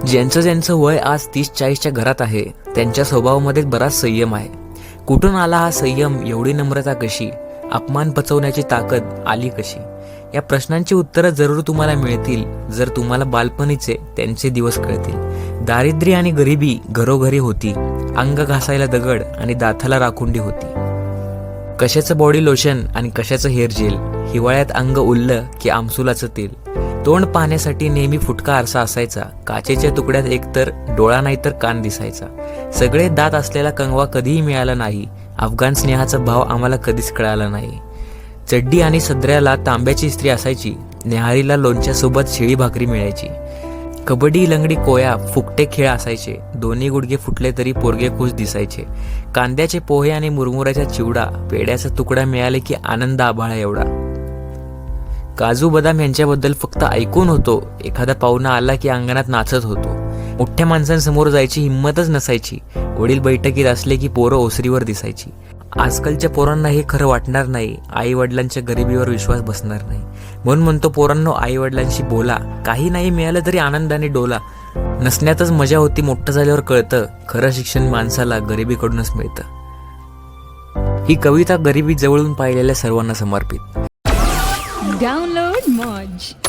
ज्यांचं ज्यांचं वय आज 30-40च्या घरात आहे त्यांच्या स्वभावामध्ये बराच संयम आहे. कुठून आला हा संयम, एवढी नम्रता कशी, अपमान पचवण्याची ताकद आली कशी? या प्रश्नांची उत्तरं जरूर तुम्हाला मिळतील जर तुम्हाला बालपणीचे त्यांचे दिवस कळतील. दारिद्र्य आणि गरिबी घरोघरी होती, अंग घासायला दगड आणि दाताला राखुंडी होती. कशाचं बॉडी लोशन आणि कशाचं हेअर जेल, हिवाळ्यात अंग उरलं की आमसुलाचं तेल. तोंड पाहण्यासाठी नेहमी फुटका आरसा असायचा, काचेच्या तुकड्यात एकतर डोळा नाही तर कान दिसायचा. सगळे दात असलेला कंगवा कधीही मिळाला नाही, अफगाण स्नेहाचा भाव आम्हाला कधीच कळाला नाही. चड्डी आणि सदऱ्याला तांब्याची इस्त्री असायची, न्याहारीला लोणच्यासोबत शिळी भाकरी मिळायची. कबड्डी लंगडी कोया फुकटे खेळ असायचे, दोन्ही गुडघे फुटले तरी पोरगे खुश दिसायचे. कांद्याचे पोहे आणि मुरमुऱ्याचा चिवडा, पेड्याचा तुकडा मिळाले की आनंद आभाळा एवढा. काजू बदाम यांच्याबद्दल फक्त ऐकून होतो, एखादा पाहुणा आला की अंगणात नाचत होतो. मोठ्या माणसांसमोर जायची हिंमतच नसायची, वडील बैठकीत असले की पोरं ओसरीवर दिसायची. आजकालच्या पोरांना हे खरं वाटणार नाही, आई वडिलांच्या गरिबीवर विश्वास बसणार नाही. म्हणून म्हणतो पोरांनो, आई वडिलांशी बोला, काही नाही मिळालं तरी आनंदाने डोला. नसण्यातच मजा होती, मोठं झाल्यावर कळतं, खरं शिक्षण माणसाला गरिबीकडूनच मिळतं. ही कविता गरिबी जवळून पाहिलेल्या सर्वांना समर्पित. Download Moj.